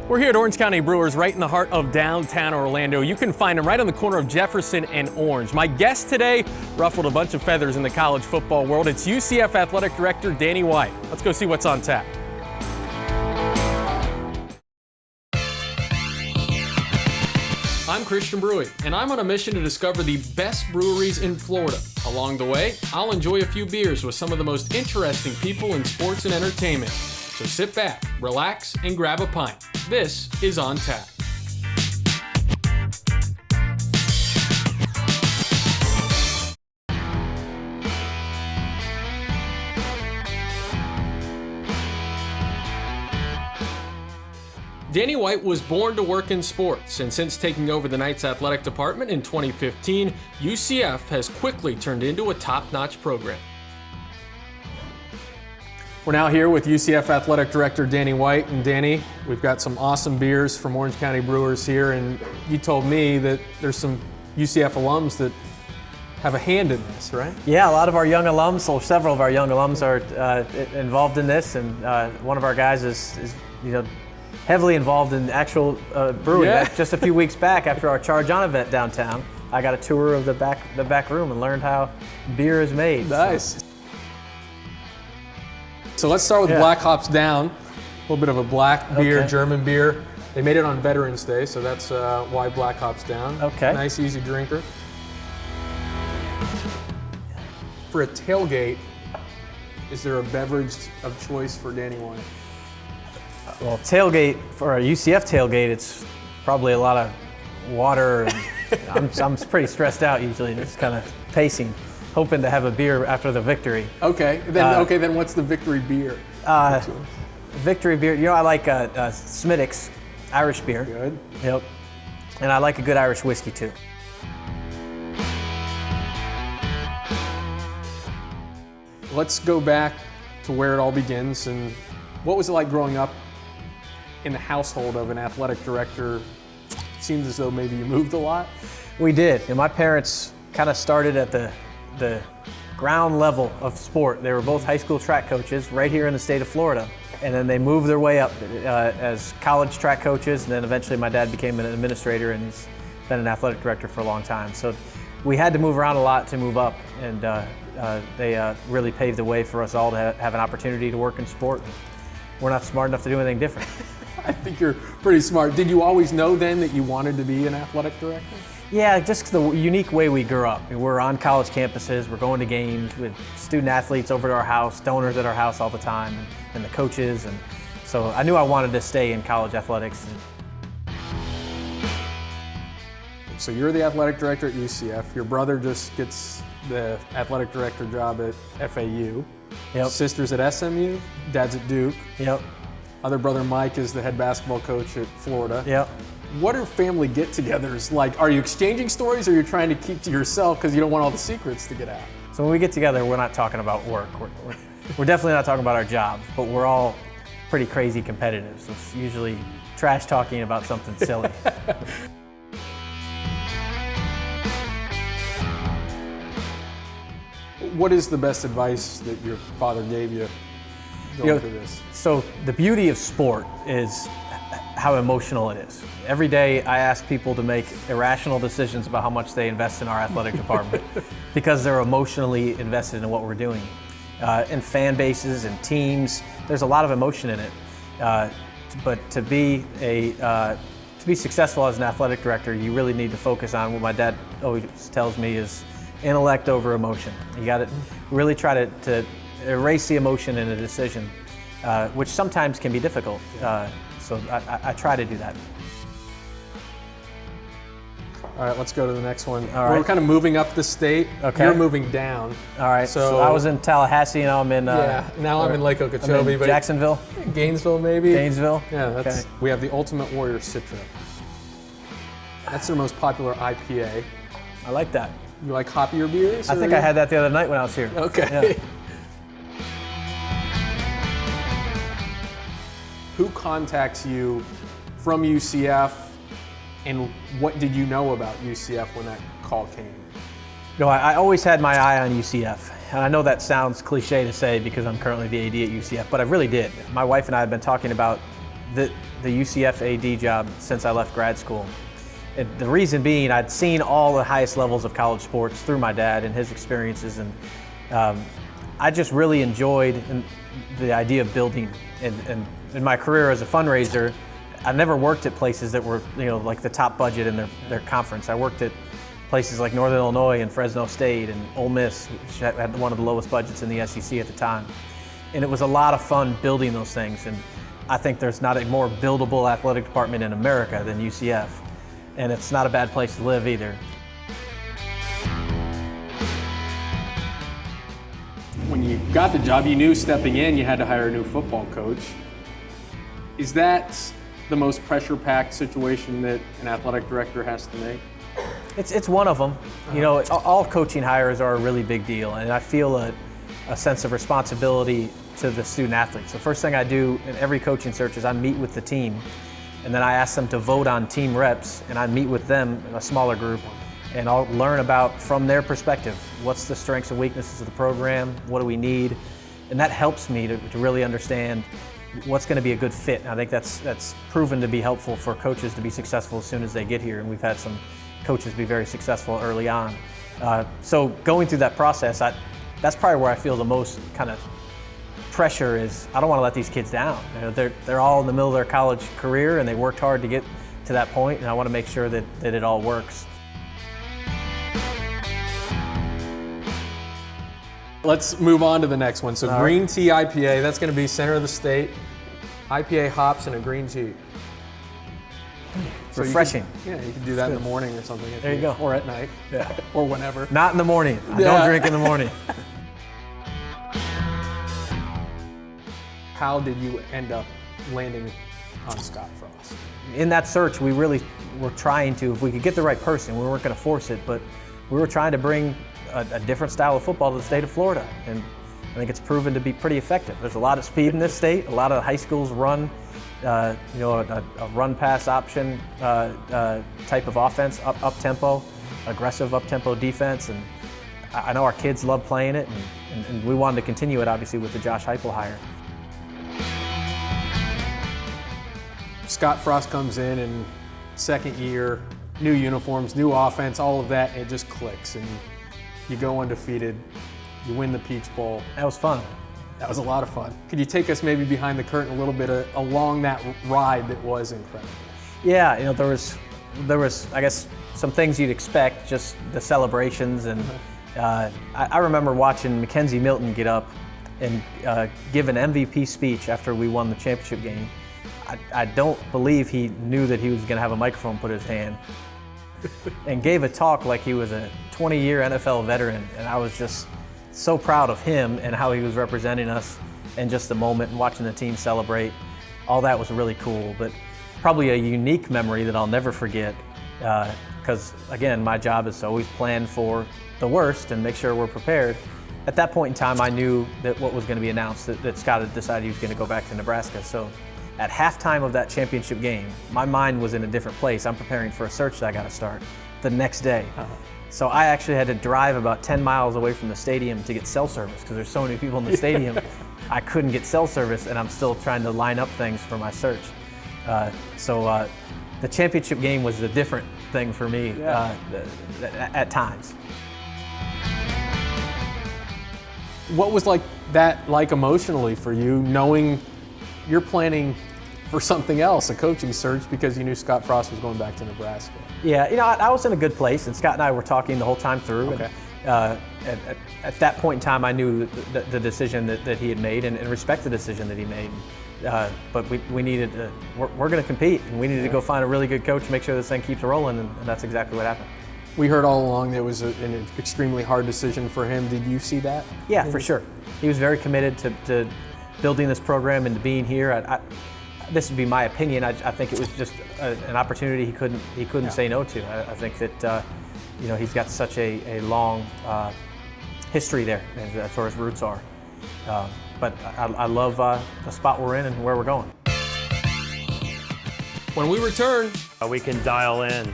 We're here at Orange County Brewers, right in the heart of downtown Orlando. You can find them right on the corner of Jefferson and Orange. My guest today ruffled a bunch of feathers in the college football world. It's UCF Athletic Director Danny White. Let's go see what's on tap. I'm Christian Bruey, and I'm on a mission to discover the best breweries in Florida. Along the way, I'll enjoy a few beers with some of the most interesting people in sports and entertainment. So sit back, relax, and grab a pint. This is On Tap. Danny White was born to work in sports, and since taking over the Knights athletic department in 2015, UCF has quickly turned into a top-notch program. We're now here with UCF Athletic Director Danny White. And Danny, we've got some awesome beers from Orange County Brewers here, and you told me that there's some UCF alums that have a hand in this, right? Yeah, a lot of our young alums, or several of our young alums are involved in this, and one of our guys is heavily involved in actual brewing. Yeah. Just a few weeks back, after our Charge On event downtown, I got a tour of the back room and learned how beer is made. Nice. So let's start with Black Hops Down. A little bit of a black beer, Okay. German beer. They made it on Veterans Day, so that's why Black Hops Down. Okay. Nice, easy drinker. For a tailgate, is there a beverage of choice for Danny White? Well, tailgate, for a UCF tailgate, it's probably a lot of water. And I'm pretty stressed out usually, just kind of pacing, hoping to have a beer after the victory. Okay, then what's the victory beer? Victory beer, I like Smithwick's Irish beer. Good. Yep. And I like a good Irish whiskey too. Let's go back to where it all begins. And what was it like growing up in the household of an athletic director? It seems as though maybe you moved a lot. We did. And my parents kind of started at the ground level of sport. They were both high school track coaches right here in the state of Florida. And then they moved their way up as college track coaches. And then eventually my dad became an administrator, and he's been an athletic director for a long time. So we had to move around a lot to move up. And they really paved the way for us all to have an opportunity to work in sport. We're not smart enough to do anything different. I think you're pretty smart. Did you always know then that you wanted to be an athletic director? Yeah, just the unique way we grew up. We're on college campuses, we're going to games with student athletes over to our house, donors at our house all the time, and the coaches. And so I knew I wanted to stay in college athletics. So you're the athletic director at UCF. Your brother just gets the athletic director job at FAU. Yep. Sister's at SMU, dad's at Duke. Yep. Other brother Mike is the head basketball coach at Florida. Yep. What are family get-togethers like? Are you exchanging stories, or you're trying to keep to yourself because you don't want all the secrets to get out? So when we get together, we're not talking about work. We're definitely not talking about our jobs, but we're all pretty crazy competitive. So it's usually trash talking about something silly. What is the best advice that your father gave you going through this? So the beauty of sport is how emotional it is. Every day I ask people to make irrational decisions about how much they invest in our athletic department because they're emotionally invested in what we're doing. In fan bases and teams, there's a lot of emotion in it. But to be successful as an athletic director, you really need to focus on what my dad always tells me is intellect over emotion. You got to really try to erase the emotion in a decision, which sometimes can be difficult. So I try to do that. All right, let's go to the next one. All right. We're kind of moving up the state. Okay. You're moving down. All right. So I was in Tallahassee, now I'm in. Now I'm in Lake Okeechobee. I'm in but Jacksonville. Gainesville, maybe. Gainesville. Yeah, that's. Okay. We have the Ultimate Warrior Citra. That's their most popular IPA. I like that. You like hoppier beers? I think I had that the other night when I was here. Okay. Yeah. Who contacts you from UCF, and what did you know about UCF when that call came? No, I always had my eye on UCF. And I know that sounds cliche to say because I'm currently the AD at UCF, but I really did. My wife and I have been talking about the UCF AD job since I left grad school. And the reason being, I'd seen all the highest levels of college sports through my dad and his experiences, and I just really enjoyed the idea of building. And in my career as a fundraiser, I never worked at places that were, like the top budget in their conference. I worked at places like Northern Illinois and Fresno State and Ole Miss, which had one of the lowest budgets in the SEC at the time. And it was a lot of fun building those things. And I think there's not a more buildable athletic department in America than UCF. And it's not a bad place to live either. When you got the job, you knew stepping in you had to hire a new football coach. Is that the most pressure-packed situation that an athletic director has to make? It's one of them. All coaching hires are a really big deal, and I feel a sense of responsibility to the student athletes. The first thing I do in every coaching search is I meet with the team, and then I ask them to vote on team reps, and I meet with them in a smaller group, and I'll learn about, from their perspective, what's the strengths and weaknesses of the program, what do we need, and that helps me to really understand what's going to be a good fit. And I think that's proven to be helpful for coaches to be successful as soon as they get here, and we've had some coaches be very successful early on. So going through that process, that's probably where I feel the most kind of pressure is. I don't want to let these kids down. They're all in the middle of their college career, and they worked hard to get to that point, and I want to make sure that it all works. Let's move on to the next one. So green tea IPA, that's going to be center of the state. IPA hops and a green tea. So refreshing. You can do that in the morning or something. There you go. Or at night. Yeah. Or whenever. Not in the morning. I don't drink in the morning. How did you end up landing on Scott Frost? In that search, we really were trying to, if we could get the right person, we weren't going to force it, but we were trying to bring a different style of football to the state of Florida. And I think it's proven to be pretty effective. There's a lot of speed in this state. A lot of high schools run a run-pass option type of offense, up-tempo, aggressive up-tempo defense, and I know our kids love playing it, and we wanted to continue it, obviously, with the Josh Heupel hire. Scott Frost comes in, and second year, new uniforms, new offense, all of that, it just clicks, and you go undefeated, you win the Peach Bowl. That was fun. That was a lot of fun. Could you take us maybe behind the curtain a little bit along that ride that was incredible? Yeah, there was, I guess, some things you'd expect, just the celebrations, and I remember watching Mackenzie Milton get up and give an MVP speech after we won the championship game. I don't believe he knew that he was going to have a microphone put in his hand, and gave a talk like he was a 20-year NFL veteran, and I was just so proud of him and how he was representing us, and just the moment and watching the team celebrate. All that was really cool, but probably a unique memory that I'll never forget, because again, my job is to always plan for the worst and make sure we're prepared. At that point in time, I knew that what was going to be announced, that Scott had decided he was going to go back to Nebraska. So at halftime of that championship game, my mind was in a different place. I'm preparing for a search that I got to start the next day. So I actually had to drive about 10 miles away from the stadium to get cell service, because there's so many people in the stadium. I couldn't get cell service, and I'm still trying to line up things for my search. So the championship game was a different thing for me at times. What was that like emotionally for you, knowing you're planning for something else, a coaching search, because you knew Scott Frost was going back to Nebraska? Yeah, I was in a good place, and Scott and I were talking the whole time through. Okay. And, at that point in time, I knew the decision that he had made, and respect the decision that he made. But we needed to, we're going to compete, and we needed to go find a really good coach, make sure this thing keeps rolling, and that's exactly what happened. We heard all along that it was an extremely hard decision for him. Did you see that? Yeah, for sure. He was very committed to building this program and to being here. This would be my opinion. I think it was just an opportunity he couldn't say no to. I think that he's got such a long history there as far as roots are. But I love the spot we're in and where we're going. When we return, we can dial in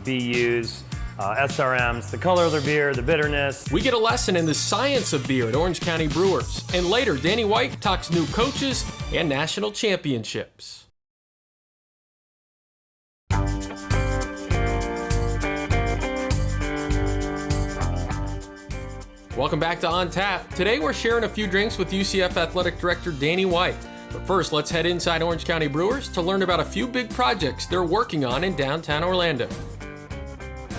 BUs, SRMs, the color of their beer, the bitterness. we get a lesson in the science of beer at Orange County Brewers. And later, Danny White talks new coaches and national championships. Welcome back to On Tap. Today we're sharing a few drinks with UCF Athletic Director Danny White. But first, let's head inside Orange County Brewers to learn about a few big projects they're working on in downtown Orlando.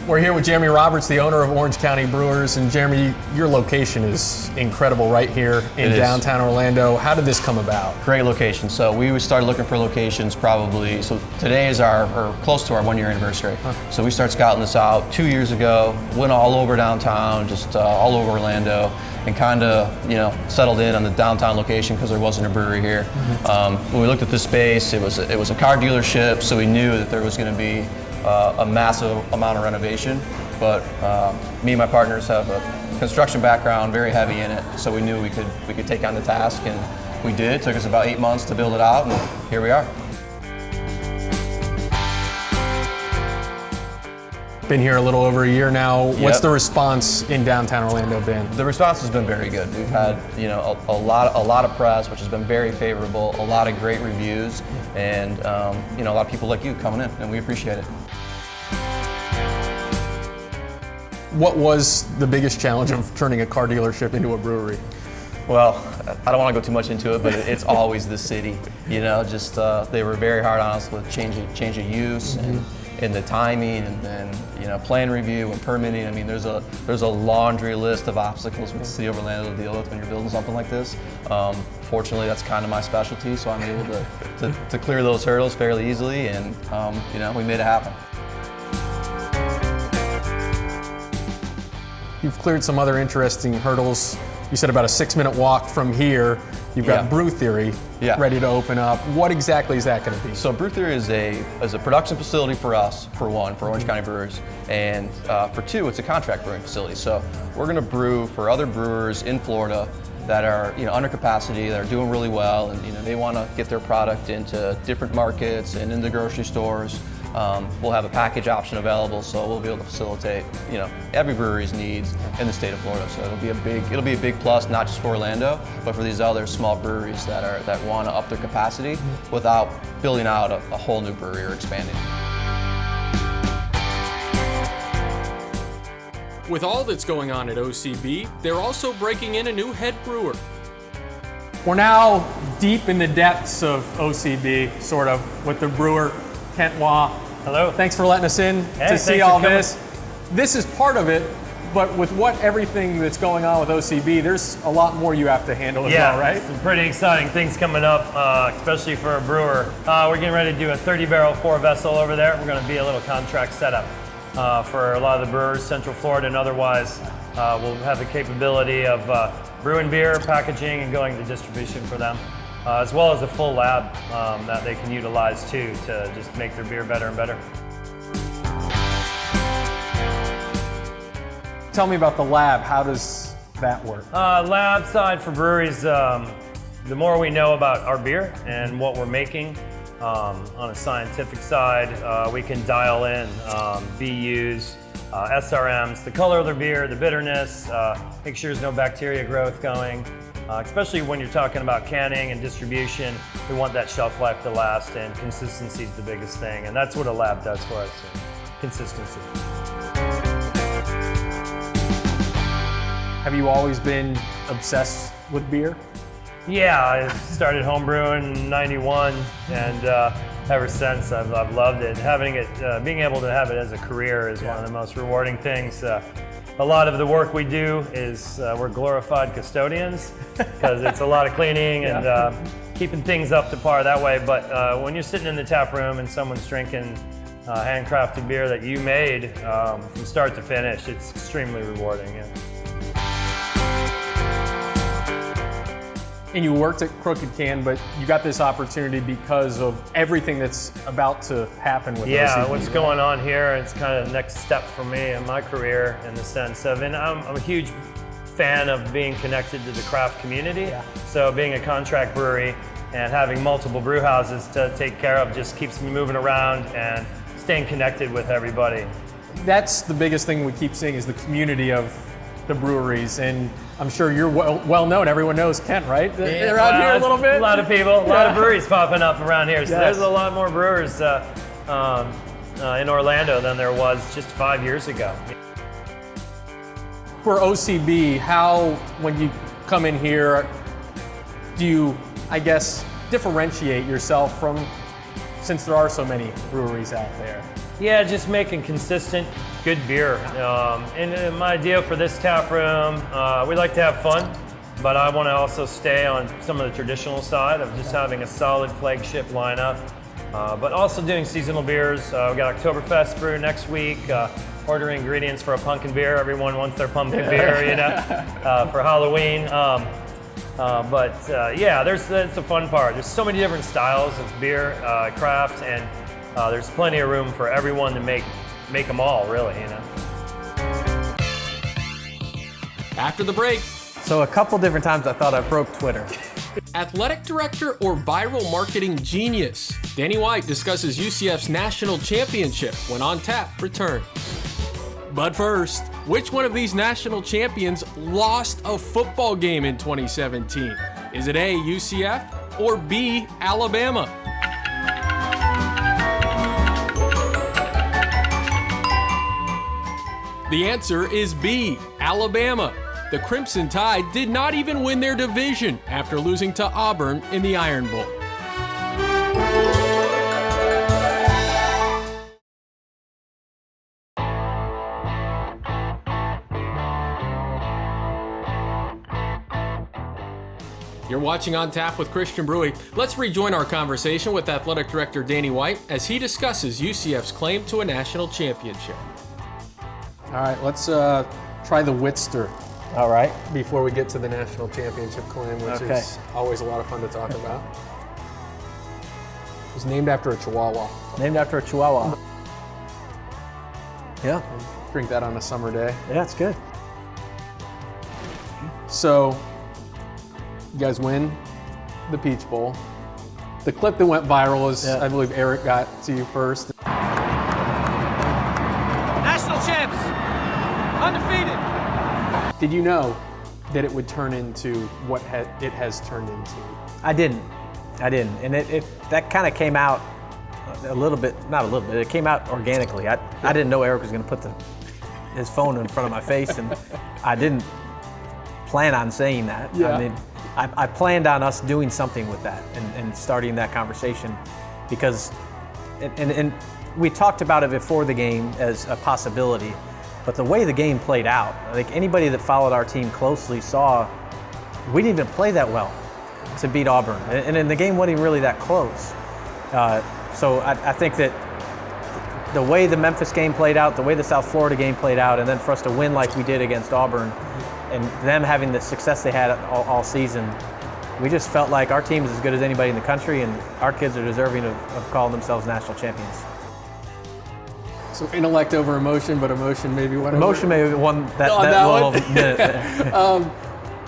We're here with Jeremy Roberts, the owner of Orange County Brewers. And Jeremy, your location is incredible right here in downtown Orlando. How did this come about? Great location. So we started looking for locations probably, so today is or close to our 1 year anniversary. So we started scouting this out 2 years ago, went all over downtown, just all over Orlando, and kind of, settled in on the downtown location because there wasn't a brewery here. When we looked at this space, it was a car dealership, so we knew that there was going to be a massive amount of renovation, but me and my partners have a construction background, very heavy in it, so we knew we could take on the task, and we did. It took us about 8 months to build it out, and here we are. Been here a little over a year now. What's the response in downtown Orlando been? The response has been very good. We've had a lot of press, which has been very favorable, a lot of great reviews, and a lot of people like you coming in, and we appreciate it. What was the biggest challenge of turning a car dealership into a brewery? Well, I don't want to go too much into it, but it's always the city. Just they were very hard on us with change of use and the timing, and then plan review and permitting. I mean, there's a laundry list of obstacles with the city of Orlando to deal with when you're building something like this. Fortunately, that's kind of my specialty, so I'm able to clear those hurdles fairly easily, and we made it happen. You've cleared some other interesting hurdles. You said about a 6-minute walk from here. You've got Brew Theory ready to open up. What exactly is that going to be? So Brew Theory is a production facility for us, for one, for Orange County Brewers, and for two, it's a contract brewing facility. So we're going to brew for other brewers in Florida that are under capacity, that are doing really well, and they want to get their product into different markets and into grocery stores. We'll have a package option available, so we'll be able to facilitate every brewery's needs in the state of Florida. So it'll be a big plus, not just for Orlando, but for these other small breweries that want to up their capacity without building out a whole new brewery or expanding. With all that's going on at OCB, they're also breaking in a new head brewer. We're now deep in the depths of OCB, sort of, with the brewer, Kent Waugh. Hello. Thanks for letting us in to see all this. This is part of it, but with everything that's going on with OCB, there's a lot more you have to handle as well, right? Some pretty exciting things coming up, especially for a brewer. We're getting ready to do a 30-barrel 4-vessel over there. We're going to be a little contract setup for a lot of the brewers, Central Florida and otherwise. We'll have the capability of brewing beer, packaging, and going to distribution for them. As well as a full lab that they can utilize too to just make their beer better and better. Tell me about the lab. How does that work? Lab side for breweries, the more we know about our beer and what we're making on a scientific side, we can dial in BUs, SRMs, the color of their beer, the bitterness, make sure there's no bacteria growth going. Especially when you're talking about canning and distribution, we want that shelf life to last, and consistency is the biggest thing, and that's what a lab does for us, consistency. Have you always been obsessed with beer? Yeah, I started homebrewing in '91, and ever since I've loved it. Being able to have it as a career is one of the most rewarding things. A lot of the work we do is we're glorified custodians because it's a lot of cleaning and keeping things up to par that way. But when you're sitting in the tap room and someone's drinking handcrafted beer that you made from start to finish, it's extremely rewarding. Yeah. And you worked at Crooked Can, but you got this opportunity because of everything that's about to happen with OCB. What's going on here, it's kind of the next step for me in my career in the sense of, and I'm a huge fan of being connected to the craft community. So being a contract brewery and having multiple brew houses to take care of just keeps me moving around and staying connected with everybody. That's the biggest thing we keep seeing is the community of the breweries, and I'm sure you're well known. Everyone knows Kent, right? They're out here a little bit. A lot of people, a lot of breweries popping up around here. So there's a lot more brewers in Orlando than there was just 5 years ago. for OCB, how, when you come in here, do you, I guess, differentiate yourself from, since there are so many breweries out there? Yeah, just making consistent, good beer. And my idea for this tap room, we like to have fun, but I want to also stay on some of the traditional side of just having a solid flagship lineup, but also doing seasonal beers. We got Oktoberfest brew next week. Ordering ingredients for a pumpkin beer. Everyone wants their pumpkin beer, you know, for Halloween. Yeah, that's the fun part. There's so many different styles of beer, craft, and there's plenty of room for everyone to make them all, really, you know. After the break, So a couple different times I thought I broke Twitter. athletic director or viral marketing genius, Danny White discusses UCF's national championship when On Tap returns. But first, which one of these national champions lost a football game in 2017? Is it A, UCF, or B, Alabama? The answer is B, Alabama. The Crimson Tide did not even win their division after losing to Auburn in the Iron Bowl. You're watching On Tap with Christian Bruey. Let's rejoin our conversation with Athletic Director Danny White as he discusses UCF's claim to a national championship. All right, let's try the Witster All right. before we get to the national championship claim, which Okay. is always a lot of fun to talk about. It was named after a Chihuahua. Named after a Chihuahua. Yeah. Drink that on a summer day. Yeah, it's good. So, you guys win the Peach Bowl. The clip that went viral is, Yeah. I believe Eric got to you first. National champs, undefeated. Did you know that it would turn into what it has turned into? I didn't. And it that kind of came out a little bit, not a little bit, it came out organically. I didn't know Eric was going to put his phone in front of my face, and I didn't plan on saying that. Yeah. I mean, I planned on us doing something with that and starting that conversation because, and we talked about it before the game as a possibility, but the way the game played out, I think anybody that followed our team closely saw we didn't even play that well to beat Auburn, and the game wasn't even really that close. So I think that the way the Memphis game played out, the way the South Florida game played out, and then for us to win like we did against Auburn, and them having the success they had all season, we just felt like our team is as good as anybody in the country, and our kids are deserving of calling themselves national champions. So intellect over emotion, but emotion maybe whatever. Emotion maybe won that one. little minute there.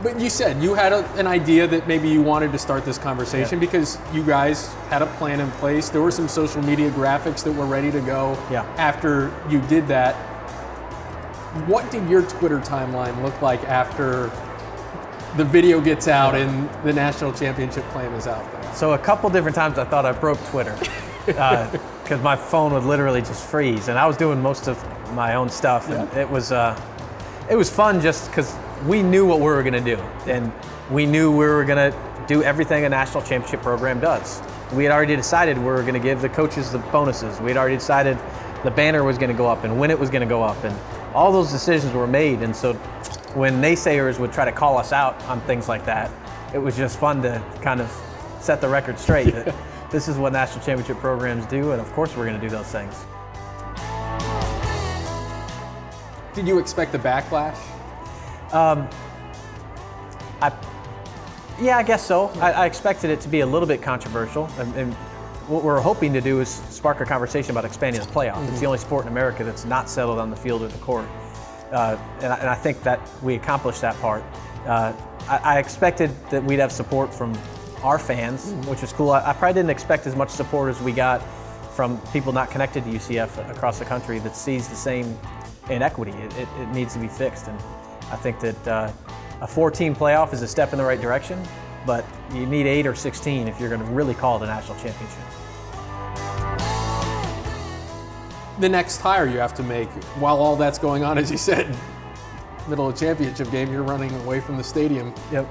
But you said you had an idea that maybe you wanted to start this conversation because you guys had a plan in place. There were some social media graphics that were ready to go after you did that. What did your Twitter timeline look like after the video gets out and the national championship claim is out there? So a couple different times I thought I broke Twitter because my phone would literally just freeze, and I was doing most of my own stuff, and it was fun just because we knew what we were going to do, and we knew we were going to do everything a national championship program does. We had already decided we were going to give the coaches the bonuses. We had already decided the banner was going to go up and when it was going to go up, and all those decisions were made. And so when naysayers would try to call us out on things like that, it was just fun to kind of set the record straight that this is what national championship programs do, and of course we're going to do those things. Did you expect the backlash? Yeah, I guess so. I expected it to be a little bit controversial, and what we're hoping to do is spark a conversation about expanding the playoff. It's the only sport in America that's not settled on the field or the court, and I think that we accomplished that part. I expected that we'd have support from our fans, which was cool. I probably didn't expect as much support as we got from people not connected to UCF across the country that sees the same inequity. It needs to be fixed, and I think that a 4-team playoff is a step in the right direction, but you need 8 or 16 if you're going to really call it a national championship. The next hire you have to make while all that's going on, as you said, middle of a championship game, you're running away from the stadium. Yep.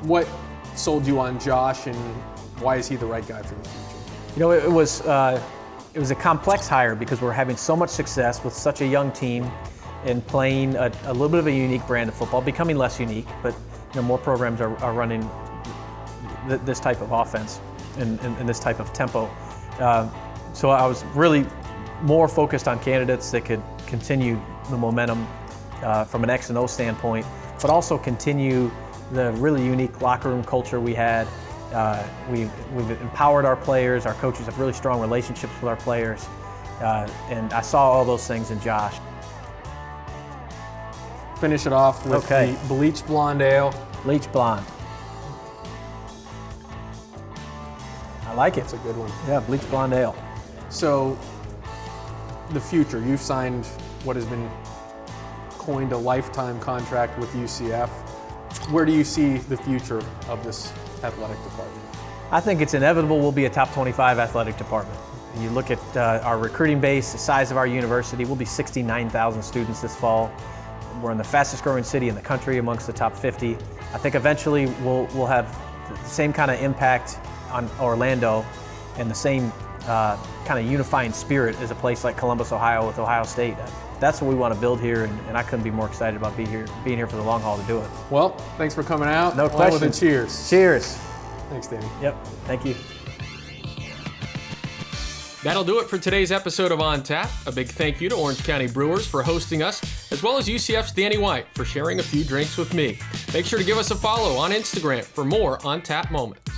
What sold you on Josh, and why is he the right guy for the future? You know, it was a complex hire because we're having so much success with such a young team and playing a little bit of a unique brand of football, becoming less unique, but more programs are running this type of offense and this type of tempo. So I was really more focused on candidates that could continue the momentum from an X and O standpoint, but also continue the really unique locker room culture we had. We've empowered our players. Our coaches have really strong relationships with our players. And I saw all those things in Josh. Finish it off with the bleach blonde ale. Bleach blonde. I like it. It's a good one. Yeah, bleach blonde ale. So, the future. You've signed what has been coined a lifetime contract with UCF. Where do you see the future of this athletic department? I think it's inevitable we'll be a top 25 athletic department. You look at our recruiting base, the size of our university, we'll be 69,000 students this fall. We're in the fastest growing city in the country amongst the top 50. I think eventually we'll have the same kind of impact on Orlando and the same kind of unifying spirit as a place like Columbus, Ohio with Ohio State. That's what we want to build here, and I couldn't be more excited about being here for the long haul to do it. Well, thanks for coming out. No question. With a cheers. Cheers. Thanks, Danny. Yep, thank you. That'll do it for today's episode of On Tap. A big thank you to Orange County Brewers for hosting us, as well as UCF's Danny White for sharing a few drinks with me. Make sure to give us a follow on Instagram for more On Tap moments.